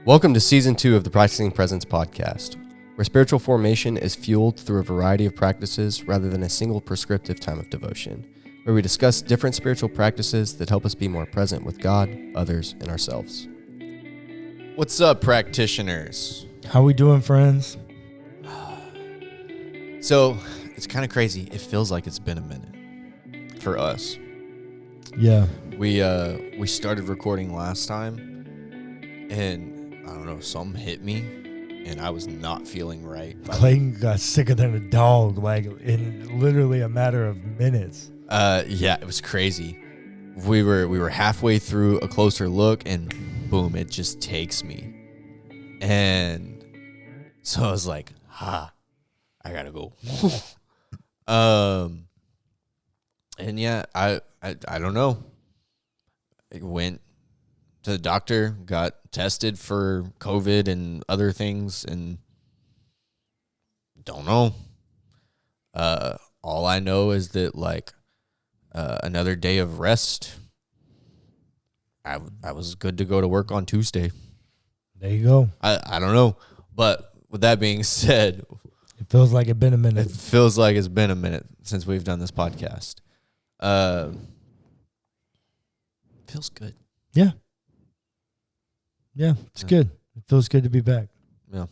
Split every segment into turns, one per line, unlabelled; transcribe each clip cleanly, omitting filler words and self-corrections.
Welcome to Season 2 of the Practicing Presence podcast, where spiritual formation is fueled through a variety of practices rather than a single prescriptive time of devotion, where we discuss different spiritual practices that help us be more present with God, others, and ourselves. What's up, practitioners?
How we doing, friends?
So, it's kind of crazy. It feels like it's been a minute for us.
Yeah.
We started recording last time, and I don't know, something hit me, and I was not feeling right.
Clayton got sicker than a dog, like in literally a matter of minutes.
Yeah, it was crazy. We were halfway through a closer look, and boom, it just takes me. And so I was like, I gotta go. And yeah, I don't know. I went to the doctor, got tested for COVID and other things, and don't know. All I know is that another day of rest. I was good to go to work on Tuesday.
There you go.
I don't know, but with that being said,
it feels like it's been a minute.
It feels like it's been a minute since we've done this podcast. Feels good.
Yeah. Yeah, it's good. It feels good to be back.
Yeah.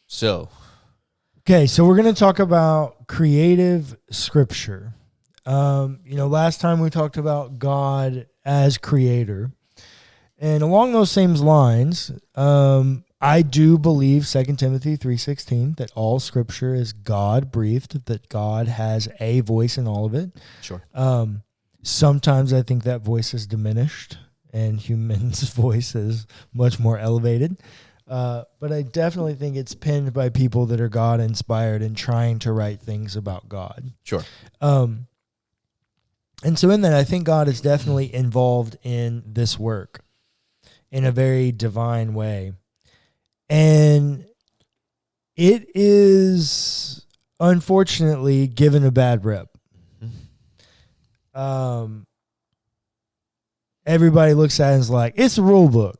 So.
Okay, so we're going to talk about creative scripture. Last time we talked about God as creator. And along those same lines, I do believe 2 Timothy 3:16 that all scripture is God-breathed, that God has a voice in all of it.
Sure.
Sometimes I think that voice is diminished, and human's voice is much more elevated. But I definitely think it's penned by people that are God-inspired and trying to write things about God.
Sure.
And so in that, I think God is definitely involved in this work in a very divine way. And it is, unfortunately, given a bad rep. Everybody looks at it and is like, it's a rule book.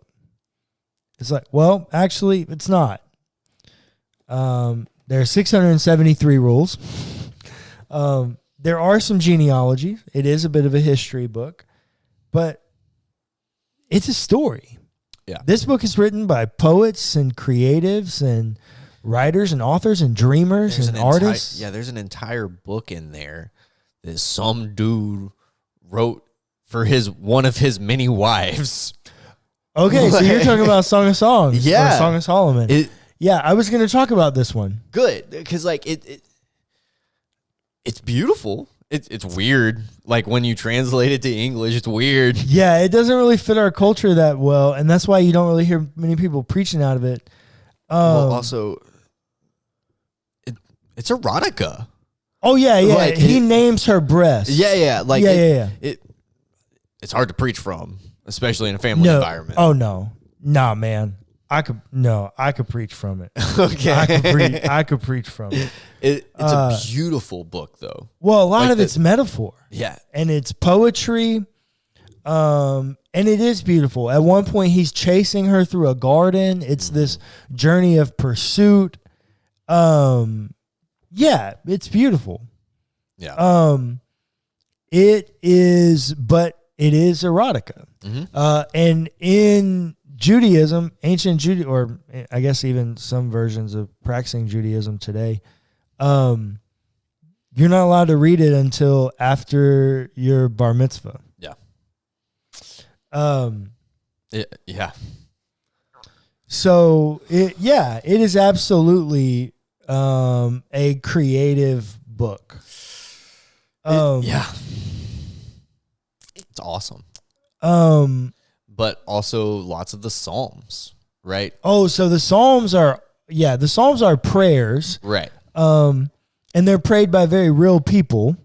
It's like, well, actually, it's not. There are 673 rules. There are some genealogies. It is a bit of a history book, but it's a story.
Yeah.
This book is written by poets and creatives and writers and authors and dreamers and artists.
There's an entire book in there that some dude wrote for one of his many wives.
Okay, so you're talking about Song of Songs.
Yeah.
Or Song of Solomon. I was going to talk about this one.
Good, because it's beautiful. It's weird. Like when you translate it to English, it's weird.
Yeah, it doesn't really fit our culture that well, and that's why you don't really hear many people preaching out of it.
Well, also, it's erotica.
Oh, yeah. He names her breasts.
Yeah.
Yeah.
It's hard to preach from, especially in a family environment.
Oh, no. Nah, man. I could preach from it.
Okay.
I could preach from it.
It's a beautiful book, though.
Well, a lot of it's metaphor.
Yeah.
And it's poetry. And it is beautiful. At one point, he's chasing her through a garden. It's this journey of pursuit. Yeah, it's beautiful.
Yeah.
It is erotica.
Mm-hmm.
And in Judaism, ancient Judaism, or I guess even some versions of practicing Judaism today, you're not allowed to read it until after your bar mitzvah.
Yeah.
Yeah. So it is absolutely a creative book.
It's awesome. But also lots of the Psalms, right?
Oh, so the Psalms are prayers.
Right.
And they're prayed by very real people.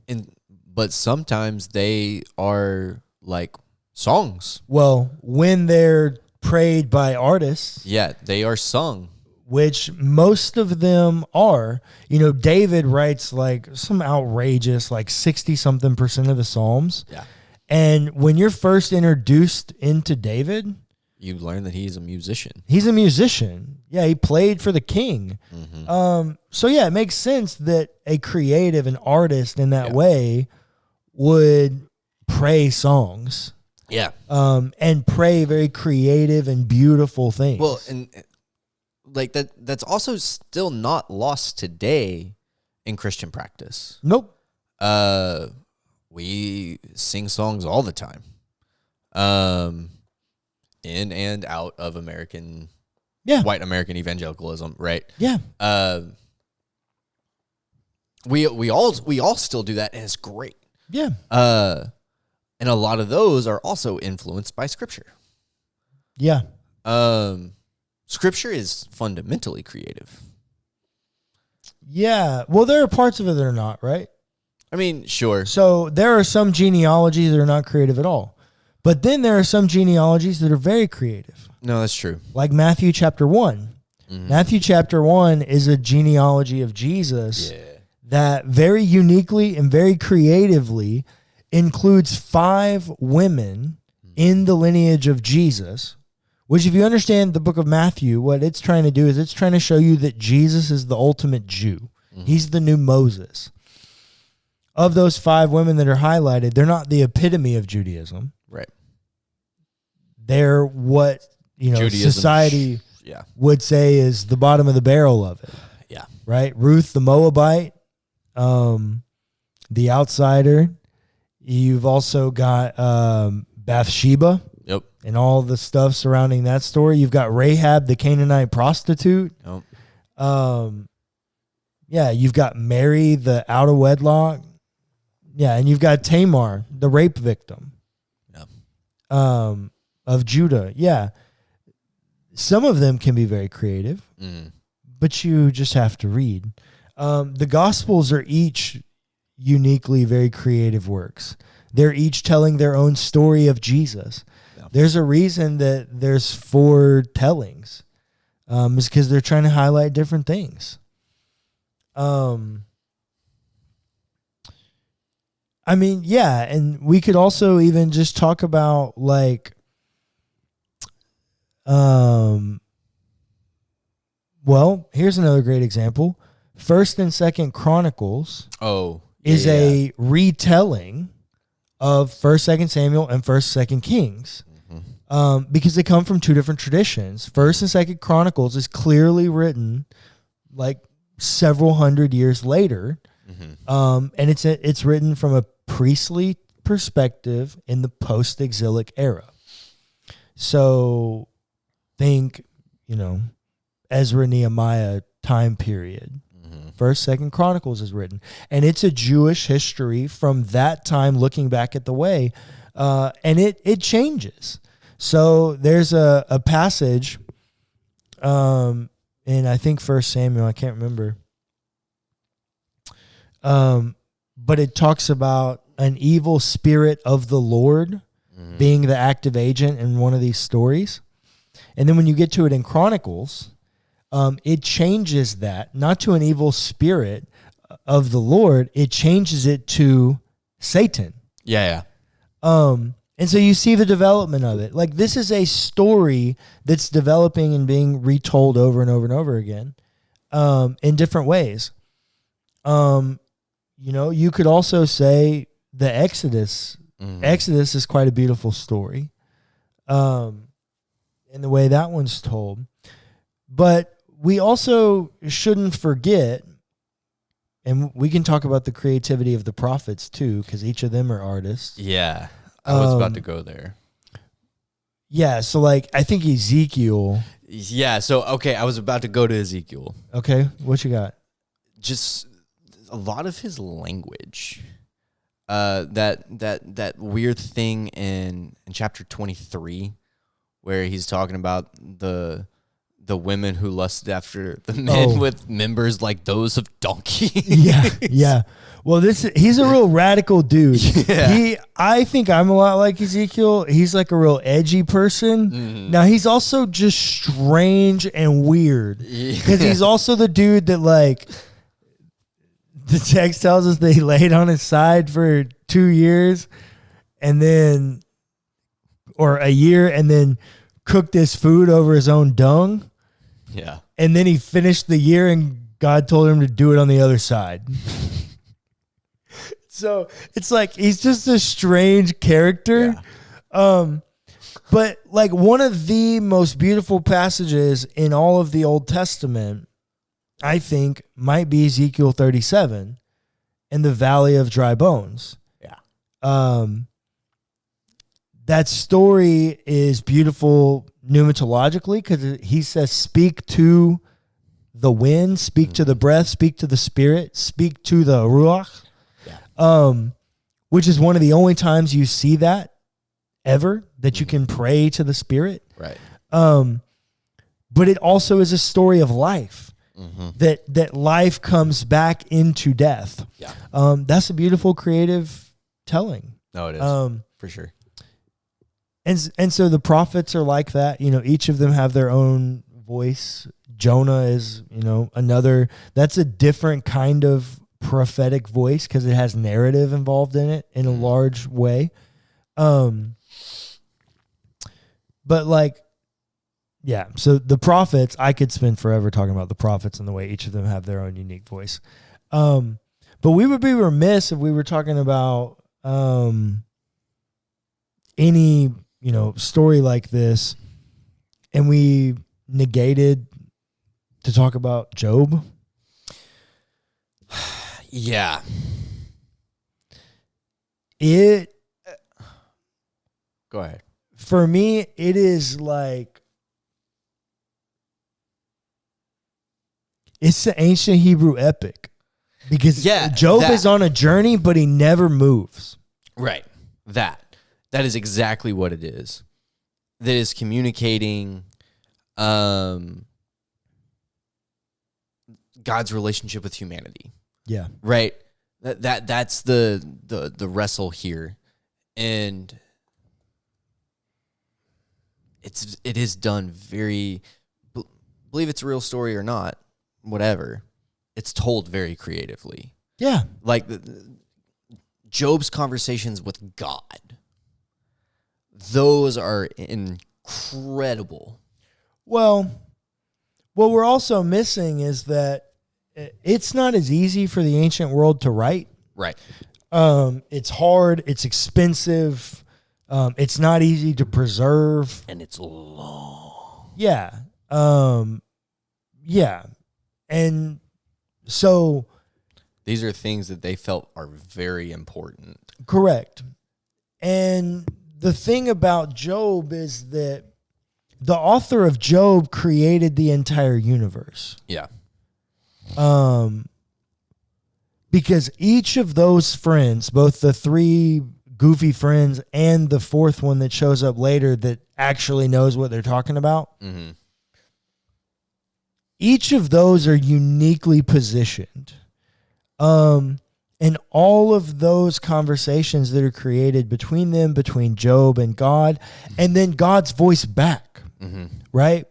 But sometimes they are like songs.
Well, when they're prayed by artists.
Yeah, they are sung.
which most of them are. David writes like some outrageous, like 60-something% of the Psalms.
Yeah.
And when you're first introduced into David,
you learn that he's a musician.
He's a musician. Yeah, he played for the king.
Mm-hmm.
So yeah, it makes sense that a creative, an artist in that way would pray songs.
Yeah.
And pray very creative and beautiful things.
Well, and like that's also still not lost today in Christian practice.
Nope.
We sing songs all the time. In and out of white American evangelicalism, right?
Yeah.
We all still do that, and it's great.
Yeah.
And a lot of those are also influenced by Scripture.
Yeah.
Scripture is fundamentally creative.
Yeah. Well, there are parts of it that are not, right?
I mean, sure.
So there are some genealogies that are not creative at all. But then there are some genealogies that are very creative.
No, that's true.
Like Matthew chapter 1. Mm-hmm. Matthew chapter 1 is a genealogy of Jesus that very uniquely and very creatively includes 5 women in the lineage of Jesus, which if you understand the book of Matthew, what it's trying to do is it's trying to show you that Jesus is the ultimate Jew. Mm-hmm. He's the new Moses. Of those 5 women that are highlighted, they're not the epitome of Judaism.
Right.
They're what, Judaism, society would say is the bottom of the barrel of it.
Yeah.
Right? Ruth the Moabite, the outsider. You've also got Bathsheba.
Yep.
And all the stuff surrounding that story. You've got Rahab the Canaanite prostitute.
Yep.
Yeah, you've got Mary the out of wedlock. Yeah, and you've got Tamar, the rape victim.
Yeah.
Of Judah. Yeah. Some of them can be very creative, but you just have to read. The Gospels are each uniquely very creative works. They're each telling their own story of Jesus. Yeah. There's a reason that there's 4 tellings. It's because they're trying to highlight different things. I mean, yeah, and we could also even just talk about like, well, here's another great example. 1st and 2nd Chronicles is a retelling of 1st, 2nd Samuel and 1st, 2nd Kings. Mm-hmm. Because they come from 2 different traditions. 1st and 2nd Chronicles is clearly written like several hundred years later. Mm-hmm. And it's written from a priestly perspective in the post-exilic era. So think, Ezra, Nehemiah time period. 1st, 2nd Chronicles is written. And it's a Jewish history from that time looking back at the way. And it changes. So there's a passage in, I think, 1 Samuel. I can't remember. But it talks about an evil spirit of the Lord being the active agent in one of these stories. And then when you get to it in Chronicles, it changes that, not to an evil spirit of the Lord, it changes it to Satan.
Yeah.
And so you see the development of it. Like, this is a story that's developing and being retold over and over and over again in different ways. You could also say the Exodus. Exodus is quite a beautiful story in the way that one's told. But we also shouldn't forget, and we can talk about the creativity of the prophets too, because each of them are artists.
Yeah, I was about to go there.
Yeah, so like I think Ezekiel.
Yeah, so okay, I was about to go to Ezekiel.
Okay, what you got?
Just a lot of his language. That weird thing in chapter 23 where he's talking about the the women who lusted after the men with members like those of donkeys.
Yeah. Well, he's a real radical dude.
Yeah.
I think I'm a lot like Ezekiel. He's like a real edgy person.
Mm-hmm.
Now, he's also just strange and weird because he's also the dude that, like, the text tells us that he laid on his side for 2 years or a year, and then cooked his food over his own dung.
Yeah.
And then he finished the year and God told him to do it on the other side. So it's like he's just a strange character.
Yeah.
But like one of the most beautiful passages in all of the Old Testament, I think, might be Ezekiel 37 in the Valley of Dry Bones.
Yeah.
That story is beautiful pneumatologically because he says, speak to the wind, speak to the breath, speak to the spirit, speak to the ruach. Yeah. Which is one of the only times you see that ever, that you can pray to the spirit.
Right.
But it also is a story of life.
Mm-hmm.
That life comes back into death.
Yeah.
That's a beautiful creative telling.
No, it is. For sure.
And so the prophets are like that. You know, each of them have their own voice. Jonah is, that's a different kind of prophetic voice because it has narrative involved in it in a large way. But like, yeah, so the prophets, I could spend forever talking about the prophets and the way each of them have their own unique voice. But we would be remiss if we were talking about any, story like this and we negated to talk about Job.
Yeah. Go ahead.
For me, it is like, it's the ancient Hebrew epic because Job is on a journey, but he never moves.
Right. That is exactly what it is. That is communicating God's relationship with humanity.
Yeah.
Right. That's the wrestle here. And it is done very, believe it's a real story or not, whatever. It's told very creatively.
Yeah.
Like Job's conversations with God. Those are incredible.
Well, what we're also missing is that it's not as easy for the ancient world to write.
Right.
It's hard. It's expensive. It's not easy to preserve.
And it's long.
Yeah. Yeah. And so
these are things that they felt are very important.
Correct. And the thing about Job is that the author of Job created the entire universe.
Yeah.
Because each of those friends, both the three goofy friends and the fourth one that shows up later that actually knows what they're talking about,
mm-hmm.
each of those are uniquely positioned. And all of those conversations that are created between them, between Job and God, and then God's voice back,
mm-hmm.
right?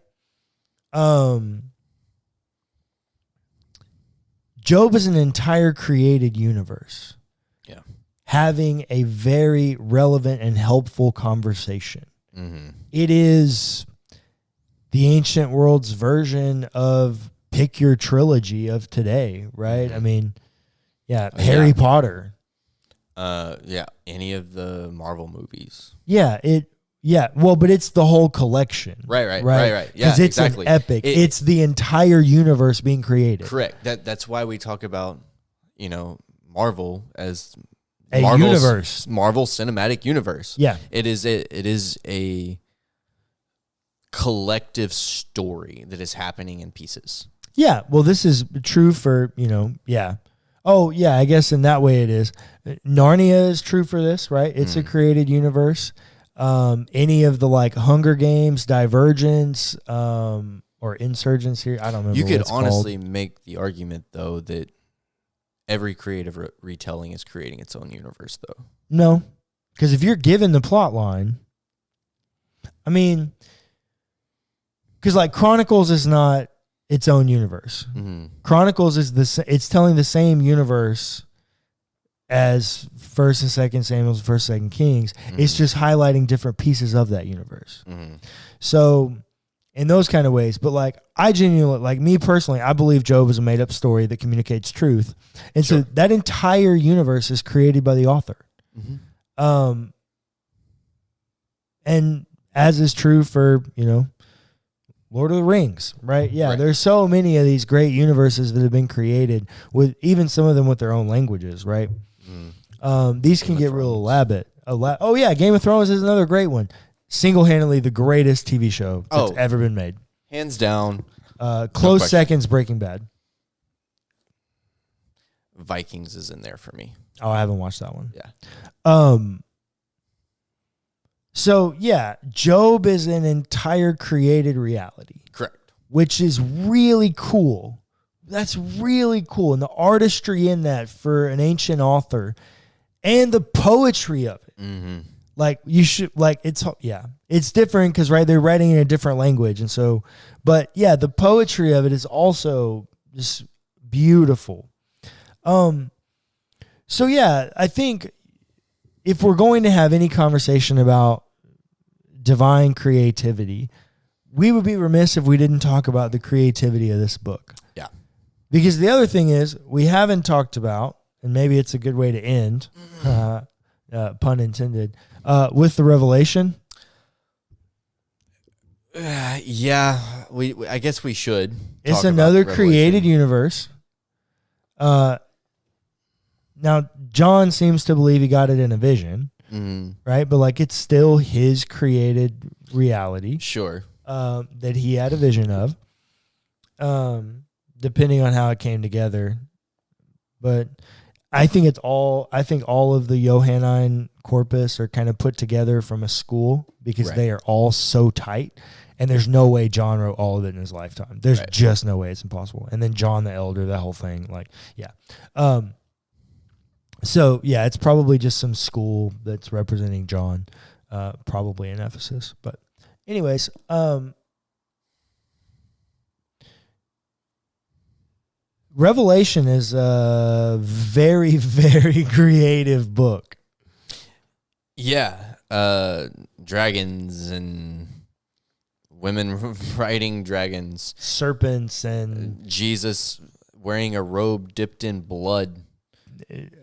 Job is an entire created universe.
Yeah.
Having a very relevant and helpful conversation.
Mm-hmm.
It is the ancient world's version of pick your trilogy of today, right?
Mm-hmm.
I mean, Harry Potter.
Any of the Marvel movies.
But it's the whole collection.
Right. Yeah,
because it's
exactly.
an epic. It's the entire universe being created.
Correct. That's why we talk about, Marvel as
universe.
Marvel Cinematic Universe.
Yeah.
It is a collective story that is happening in pieces.
Yeah. Well, this is true for, Oh, yeah, I guess in that way it is. Narnia is true for this, right? It's a created universe. Any of the Hunger Games, Divergence, or insurgents here. I don't remember.
You could
what it's
honestly
called.
make the argument, though, that every creative retelling is creating its own universe, though.
No, because if you're given the plot line, I mean, because like Chronicles is not its own universe.
Mm-hmm.
Chronicles is it's telling the same universe as First and Second Samuel, First and Second Kings. Mm-hmm. It's just highlighting different pieces of that universe. Mm-hmm. So in those kind of ways, but like I genuinely, like me personally, I believe Job is a made up story that communicates truth. And so that entire universe is created by the author. Mm-hmm. And as is true for, Lord of the Rings, right? Yeah, right. There's so many of these great universes that have been created with even some of them with their own languages, right? Mm. These can get real elaborate. Oh yeah, Game of Thrones is another great one. Single-handedly the greatest TV show that's ever been made.
Hands down.
Close seconds, Breaking Bad.
Vikings is in there for me.
Oh, I haven't watched that one.
Yeah.
So, yeah, Job is an entire created reality.
Correct.
Which is really cool. That's really cool. And the artistry in that for an ancient author and the poetry of it. Mm-hmm. Like, you should, like, it's different because, right, they're writing in a different language. And so, but yeah, the poetry of it is also just beautiful. So, yeah, I think if we're going to have any conversation about divine creativity, we would be remiss if we didn't talk about the creativity of this book.
Yeah.
Because the other thing is, we haven't talked about, and maybe it's a good way to end, pun intended, with the Revelation.
Yeah, I guess we should.
It's another created universe. Now, John seems to believe he got it in a vision, right? But like, it's still his created reality.
Sure.
That he had a vision of, depending on how it came together. But I think all of the Johannine corpus are kind of put together from a school because they are all so tight. And there's no way John wrote all of it in his lifetime. There's just no way. It's impossible. And then John the Elder, that whole thing, like, yeah. So, yeah, it's probably just some school that's representing John, probably in Ephesus. But anyways, Revelation is a very, very creative book.
Yeah. Dragons and women riding dragons.
Serpents and
Jesus wearing a robe dipped in blood.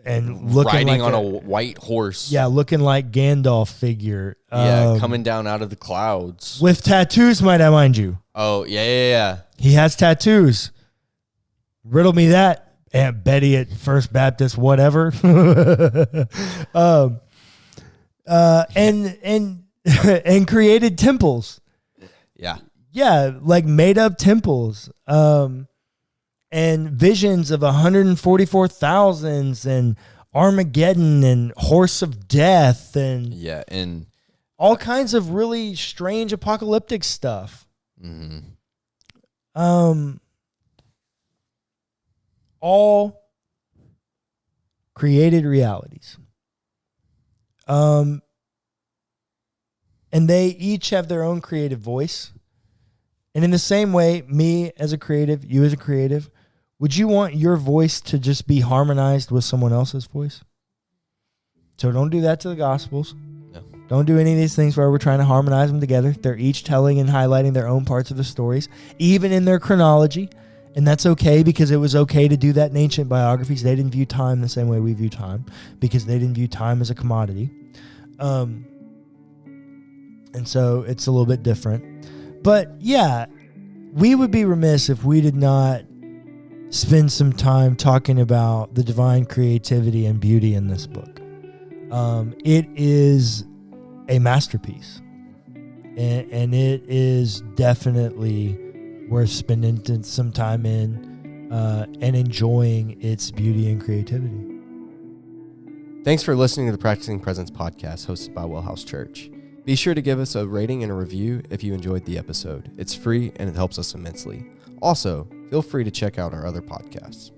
And looking
riding
like
on a white horse.
Yeah, looking like Gandalf figure.
Coming down out of the clouds.
With tattoos, might I mind you.
Oh, yeah.
He has tattoos. Riddle me that, Aunt Betty at First Baptist, whatever. And created temples.
Yeah.
Yeah, like made up temples. And visions of 144,000s and Armageddon and Horse of Death and all kinds of really strange apocalyptic stuff. Mm-hmm. All created realities. And they each have their own creative voice. And in the same way, me as a creative, you as a creative, would you want your voice to just be harmonized with someone else's voice? So don't do that to the Gospels. No. Don't do any of these things where we're trying to harmonize them together. They're each telling and highlighting their own parts of the stories, even in their chronology. And that's okay because it was okay to do that in ancient biographies. They didn't view time the same way we view time because they didn't view time as a commodity. And so it's a little bit different. But yeah, we would be remiss if we did not spend some time talking about the divine creativity and beauty in this book. It is a masterpiece, and it is definitely worth spending some time in and enjoying its beauty and creativity.
Thanks for listening to the Practicing Presence podcast hosted by WellHouse Church. Be sure to give us a rating and a review if you enjoyed the episode. It's free and it helps us immensely. Also, feel free to check out our other podcasts.